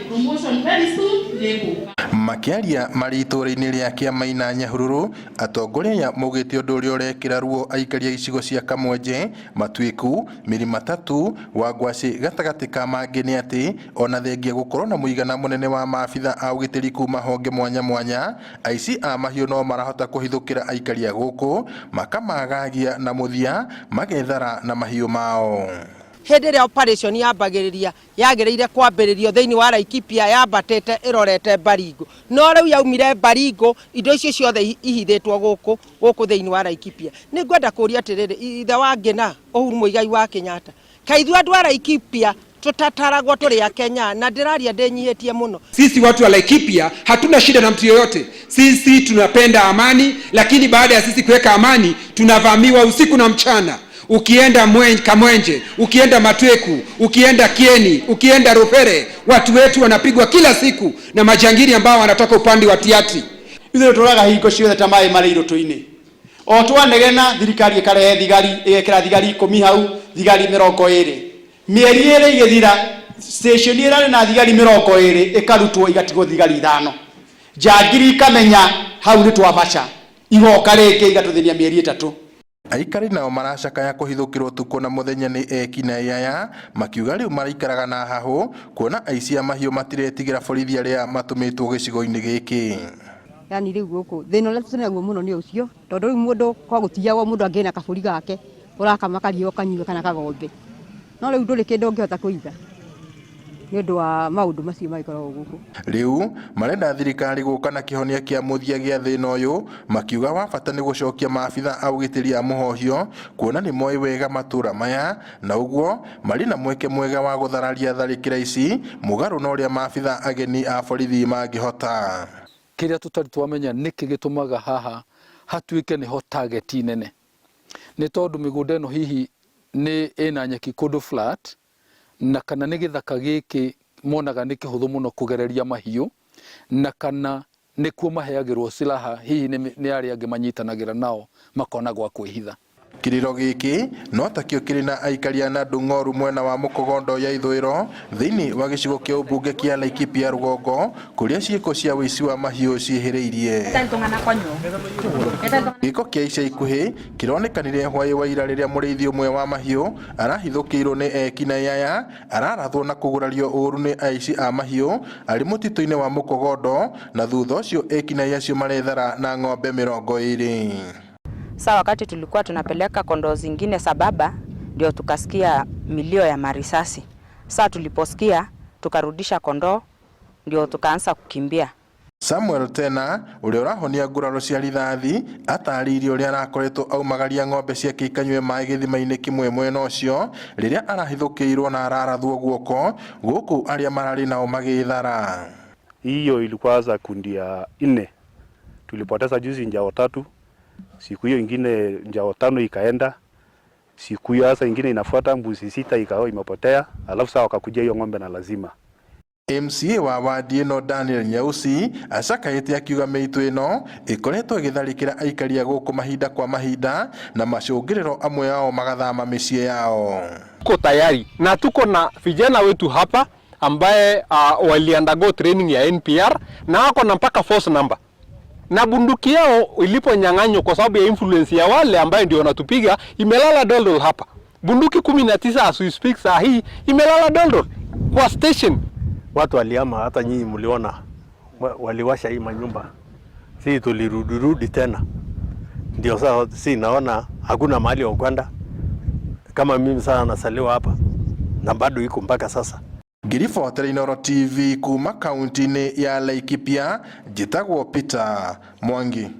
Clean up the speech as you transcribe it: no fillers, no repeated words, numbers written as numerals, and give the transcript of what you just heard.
promotion very soon lego. Makiaria maritũra-inĩ rĩa kĩama ina Nyahururu, atongoria ya maugĩte ũndũ ũrĩa ũrekĩra ruo aikaria icigo cia Kamwenje, Matuĩku, Mirima Tatu, Wangwaci gatagatĩ ka mangĩ nĩ atĩ ona thengia gũkorwo na mũigana mũnene wa maabitha a ũgitĩri kuma honge mwanya mwanya, aici a mahiũ no marahota kũhithũkĩra aikaria gũkũ makamagagia na mũthia magethara na mahiũ mao. Hĩndĩ ĩrĩa operation yambagĩrĩria yagĩrĩire kwambĩrĩrio thĩinĩ wa Laikipia yambatĩte ĩrorete Baringo, no rĩu yaumire Baringo indo icio ciothe ihithĩtwo gũkũ thĩinĩ wa Laikipia. Nĩ ngwenda kũria atĩrĩrĩ, ithe wa Ngina Uhuru Muigai wa Kenyatta, kaithu andũ a Laikipia tutataragwo tũrĩ a Kenya na ndĩraria ndĩnyihĩtie mũno. Sisi watu wa Laikipia hatuna shida na mtu yoyote. Sisi tunapenda amani, lakini baada ya sisi kuweka amani tunavamiwa usiku na mchana. Ukienda Kamwenje, ukienda Matuĩku, ukienda Kieni, ukienda Rupere, watu wetu wanapigwa kila siku na majangiri ambao wanatoka upande wa Tiati. Ithuĩ tũraga hingo ciothe ta maĩ marĩ irũtũ-inĩ. O twanegena thirikari ĩkarehe thigari, ĩgekĩra thigari 10 hau, thigari 20. Mĩeri ĩrĩ igĩthira, station ĩrarĩ na thigari 20 ĩkarutwo igatigwo thigari 5. Njangiri ikamenya hau nĩ twabaca. Igoka rĩngĩ igatũthĩnia mĩeri 3. Aikari nao maracakaya kũhithũkĩrwo tuko na mũthenya nĩ ekina yaya, makiuga rĩu maraikaraga na hahũ kuona aici a mahiũ matiretigĩra borithi arĩa matũmĩtwo gĩcigo-inĩ gĩkĩ. Yani rĩu gũkũ thĩna ũrĩa tũnaguo mũno nĩ ũcio, tondũ rĩu mũndũ kwa gũtiyagwo mũndũ angĩna kabũri gake ũrakama kario kanyue kana kagombe, no rĩu ndũrĩ kĩndũ ũngĩhota kũiga nĩ ũndũ wa maũndũ macio magĩkoragwo gũkũ. Rĩu marenda thirikari gũka na kĩhonia kĩa mũthia gĩa thĩna ũyũ, makiuga wa bata nĩ gũcokia maabitha a ũgitĩri a mũhohio kuona nĩ moĩ wega matũra maya, na ũguo marĩ na mweke mwega wa gũthararia tharĩkĩra ici mũgarũ na ũrĩa maabitha ageni a borithi mangĩhota. Kĩrĩa tũtarĩ twamenya nĩkĩ gĩtũmaga haha hatuĩke nĩho target nene, nĩ tondũ mĩgũnda ĩno hihi nĩ ĩna nyeki kũndũ flat, na kana nĩ gĩthaka gĩkĩ monaga nĩ kĩhũthũ mũno kũgereria mahiũ, na kana nĩkuo maheagĩrwo silaha hihi nĩ arĩa angĩ manyitanagĩra nao makona gwa kwĩhitha. Kiriro gĩkĩ no takĩo kĩrĩ na aikaria na Ndung'oru mwena wa Mũkogondo ya ithũĩro thĩinĩ wa gĩcigo kĩa ũmbunge kĩa Laikipia rũgongo kũrĩa ciĩko cia ũici wa mahiũ ciĩhĩrĩirie. Gĩko kĩa ica ikuhĩ kĩronekanire hwaĩ wa ira rĩrĩa mũrĩithi ũmwe wa mahiũ arahithũkĩirwo nĩ ekina yaya ararathwo na kũgurario ũru nĩ aici a mahiũ arĩ mũtitũ-inĩ wa Mũkogondo, na thutha ũcio ekina yaya acio marethara na ng'ombe 20. Sasa wakati tulikuwa tunapeleka kondoo zingine Sababa, ndio tukasikia milio ya marisasi. Sasa tuliposikia tukarudisha kondoo, ndio tukaanza kukimbia. Samuel Tena ũrĩa ũrahonia nguraro cia rithathi atarĩirie ũrĩa arakoretwo aumagaria ng'ombe ciake ikanyue maĩ gĩthima-inĩ kĩmwe mwena ũcio rĩrĩa arahithũkĩirwo na ararathwo guoko gũkũ arĩa mararĩ nao magĩthara. Hiyo ilikuwa za kundi ya 4. Tulipoteza juzi njao 3. Siku hiyo ingine njao 5 ikaenda. Siku hiyo sasa ingine inafuata mbuzi 6 ikao imepotea. Alafu sasa wakakujia hiyo ng'ombe na lazima. MCA wa wadi ĩno Daniel Nyausi acakaĩte akiuga mĩitũ ĩno ĩkoretwo ĩgĩtharĩkĩra aikaria gũkũ mahinda kwa mahinda na macũngĩrĩro amwe yao magathama mĩciĩ yao. Tuko tayari na tuko na vijana wetu hapa ambaye waliandago training ya NPR na wako na mpaka force number. Na bunduki yao iliponyang'anywa kwa sababu ya influence ya wale ambaye ndio wanatupiga imelala doldol hapa. Bunduki 19 as we speak saa hii imelala doldol kwa station. Watu waliama, hata nyinyi mliona waliwasha hii manyumba. Sisi tulirudi tena. Ndio sasa si naona hakuna mahali ya Uganda. Kama mimi sana nasaliwa hapa na bado iko mpaka sasa. Ngiribotera Inooro TV kuma kaunti-inĩ ya Laikipia, njĩtagwo Peter Mwangi.